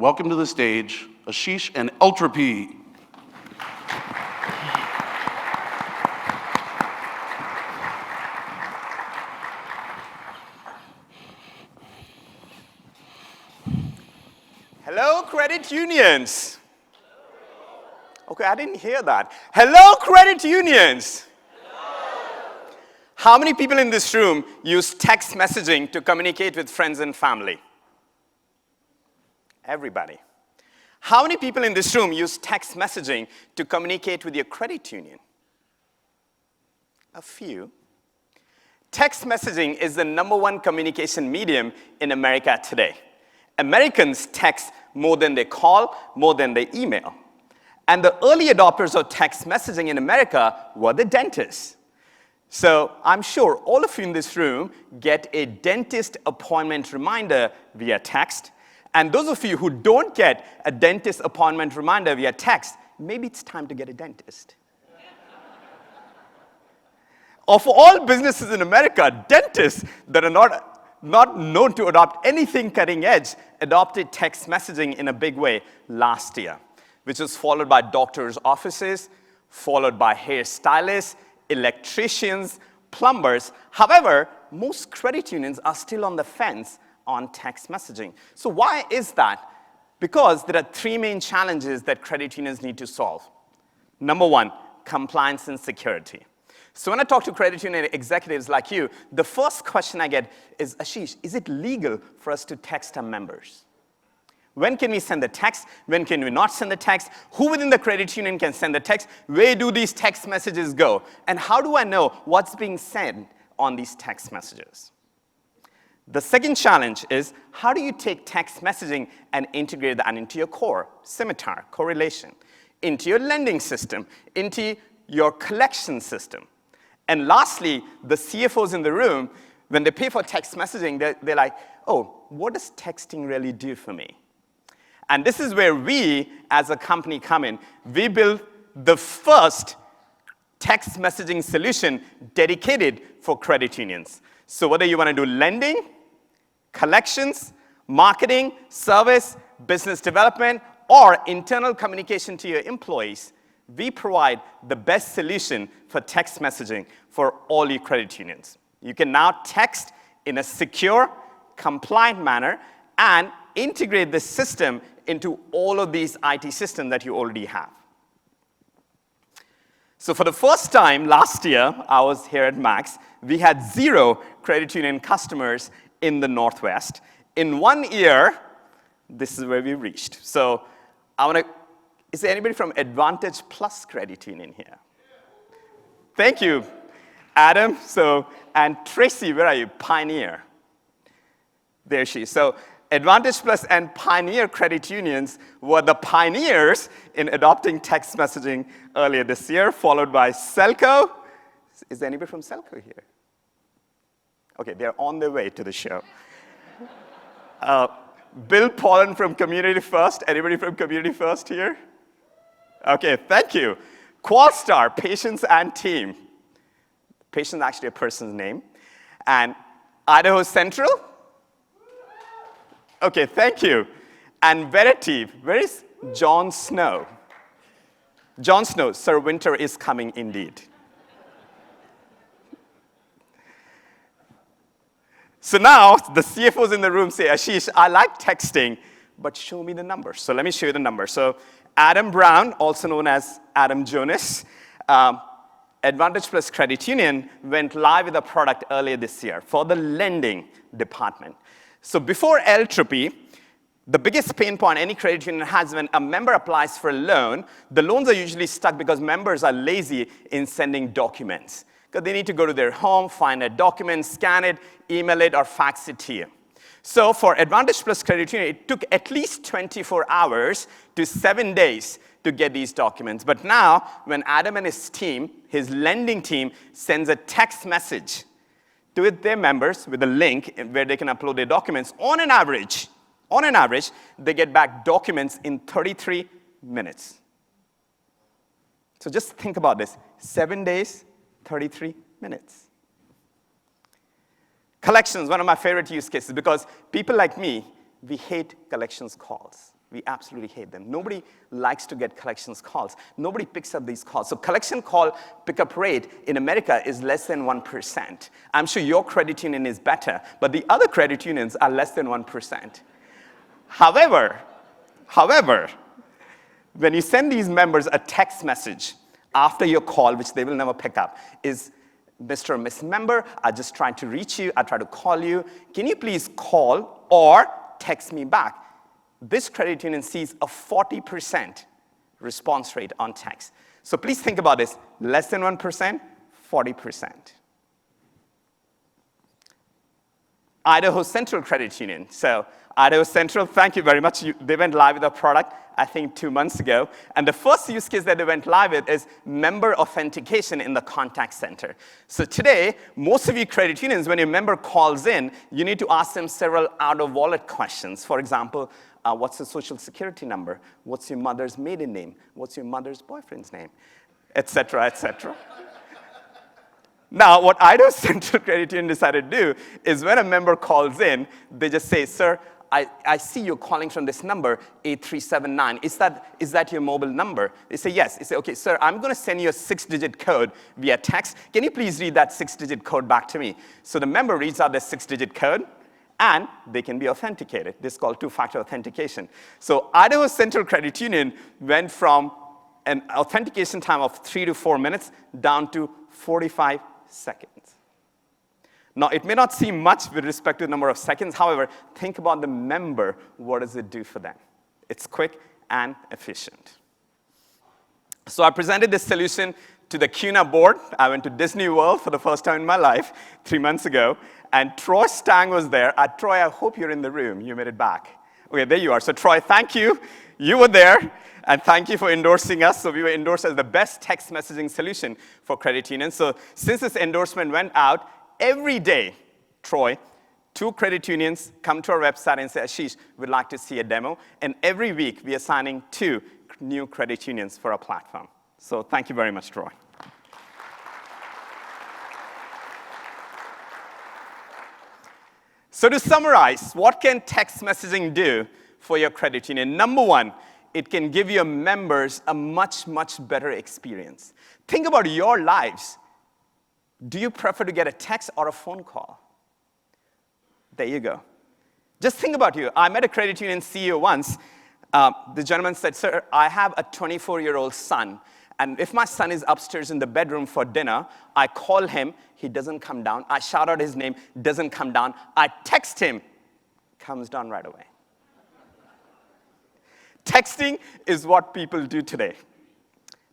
welcome to the stage Ashish and Eltropy. Hello, credit unions. Okay, I didn't hear that. Hello, credit unions. How many people in this room use text messaging to communicate with friends and family? Everybody. How many people in this room use text messaging to communicate with your credit union? A few. Text messaging is the #1 communication medium in America today. Americans text more than they call, more than they email. And the early adopters of text messaging in America were the dentists. So I'm sure all of you in this room get a dentist appointment reminder via text. And those of you who don't get a dentist appointment reminder via text, maybe it's time to get a dentist. Of all businesses in America, dentists that are not known to adopt anything cutting edge adopted text messaging in a big way last year, which was followed by doctors' offices, followed by hairstylists, electricians, plumbers. However, most credit unions are still on the fence on text messaging. So why is that? Because there are 3 main challenges that credit unions need to solve. #1, compliance and security. So when I talk to credit union executives like you, the first question I get is, Ashish, is it legal for us to text our members? When can we send the text? When can we not send the text? Who within the credit union can send the text? Where do these text messages go? And how do I know what's being sent on these text messages? The second challenge is, how do you take text messaging and integrate that into your core, Scimitar, correlation, into your lending system, into your collection system? And lastly, the CFOs in the room, when they pay for text messaging, they're like, oh, what does texting really do for me? And this is where we, as a company, come in. We built the first text messaging solution dedicated for credit unions. So whether you want to do lending, collections, marketing, service, business development, or internal communication to your employees, we provide the best solution for text messaging for all your credit unions. You can now text in a secure, compliant manner and integrate this system into all of these IT systems that you already have. So for the first time last year, I was here at MAXX, we had 0 credit union customers in the Northwest. In 1 year, this is where we reached. So is there anybody from Advantage Plus Credit Union here? Thank you, Adam. And Tracy, where are you? Pioneer. There she is. So Advantage Plus and Pioneer credit unions were the pioneers in adopting text messaging earlier this year, followed by Selco. Is there anybody from Selco here? Okay, they're on their way to the show. Bill Pollan from Community First. Anybody from Community First here? Okay, thank you. Qualstar, Patience and Team. Patience is actually a person's name. And Idaho Central. Okay, thank you. And Veritiv, where is John Snow? John Snow, Sir Winter is coming indeed. So now, the CFOs in the room say, Ashish, I like texting, but show me the numbers. So let me show you the numbers. So Adam Brown, also known as Adam Jonas, Advantage Plus Credit Union went live with a product earlier this year for the lending department. So before Eltropy, the biggest pain point any credit union has when a member applies for a loan, the loans are usually stuck because members are lazy in sending documents. Because they need to go to their home, find a document, scan it, email it, or fax it to you. So for Advantage Plus Credit Union, it took at least 24 hours to 7 days to get these documents. But now, when Adam and his team, his lending team, sends a text message to their members with a link where they can upload their documents, on an average, they get back documents in 33 minutes. So just think about this. 7 days, 33 minutes. Collections, one of my favorite use cases, because people like me, we hate collections calls. We absolutely hate them. Nobody likes to get collections calls. Nobody picks up these calls. So collection call pickup rate in America is less than 1%. I'm sure your credit union is better, but the other credit unions are less than 1%. However, when you send these members a text message after your call, which they will never pick up, is, Mr. or Miss Member, I just tried to reach you, I tried to call you, can you please call or text me back? This credit union sees a 40% response rate on text. So please think about this, less than 1%, 40%. Idaho Central Credit Union. So Idaho Central, thank you very much. They went live with a product, I think, 2 months ago. And the first use case that they went live with is member authentication in the contact center. So today, most of you credit unions, when your member calls in, you need to ask them several out-of-wallet questions. For example, what's the social security number? What's your mother's maiden name? What's your mother's boyfriend's name? Et cetera, et cetera. Now, what Idaho Central Credit Union decided to do is when a member calls in, they just say, sir, I see you're calling from this number, 8379. Is that your mobile number? They say, yes. They say, okay, sir, I'm going to send you a 6-digit code via text. Can you please read that 6-digit code back to me? So the member reads out the 6-digit code, and they can be authenticated. This is called two-factor authentication. So Idaho Central Credit Union went from an authentication time of 3 to 4 minutes down to 45 seconds. Now, it may not seem much with respect to the number of seconds. However, think about the member. What does it do for them? It's quick and efficient. So I presented this solution to the CUNA board. I went to Disney World for the first time in my life 3 months ago. And Troy Stang was there. Troy, I hope you're in the room. You made it back. Okay, there you are. So Troy, thank you. You were there. And thank you for endorsing us. So we were endorsed as the best text messaging solution for credit unions. So since this endorsement went out, every day, Troy, 2 credit unions come to our website and say, Ashish, we'd like to see a demo. And every week, we are signing 2 new credit unions for our platform. So thank you very much, Troy. So to summarize, what can text messaging do for your credit union? Number 1, it can give your members a much, much better experience. Think about your lives. Do you prefer to get a text or a phone call? There you go. Just think about you. I met a credit union CEO once. The gentleman said, sir, I have a 24-year-old son. And if my son is upstairs in the bedroom for dinner, I call him, he doesn't come down. I shout out his name, doesn't come down. I text him, comes down right away. Texting is what people do today.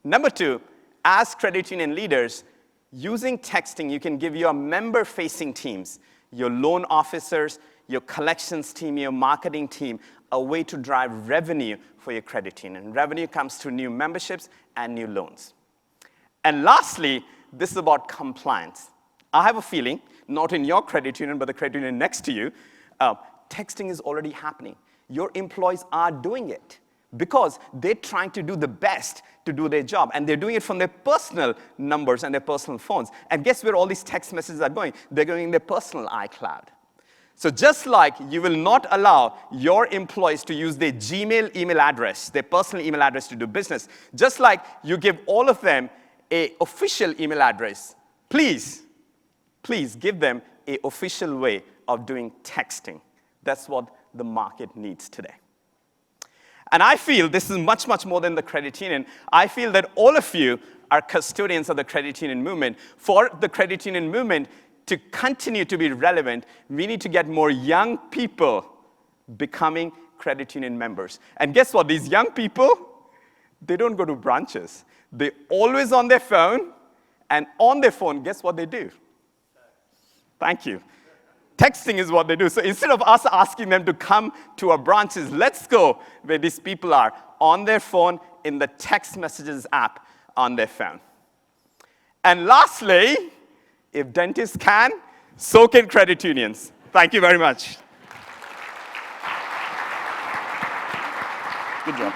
Number 2, as credit union leaders, using texting, you can give your member-facing teams, your loan officers, your collections team, your marketing team, a way to drive revenue for your credit union. Revenue comes through new memberships and new loans. And lastly, this is about compliance. I have a feeling, not in your credit union, but the credit union next to you, texting is already happening. Your employees are doing it because they're trying to do the best to do their job. And they're doing it from their personal numbers and their personal phones. And guess where all these text messages are going? They're going in their personal iCloud. So just like you will not allow your employees to use their Gmail email address, their personal email address to do business, just like you give all of them an official email address, please give them an official way of doing texting. That's what the market needs today. And I feel this is much, much more than the credit union. I feel that all of you are custodians of the credit union movement. For the credit union movement to continue to be relevant, we need to get more young people becoming credit union members. And guess what? These young people, they don't go to branches. They're always on their phone, and on their phone, guess what they do? Thank you. Texting is what they do. So instead of us asking them to come to our branches, let's go where these people are, on their phone, in the text messages app on their phone. And lastly, if dentists can, so can credit unions. Thank you very much. Good job.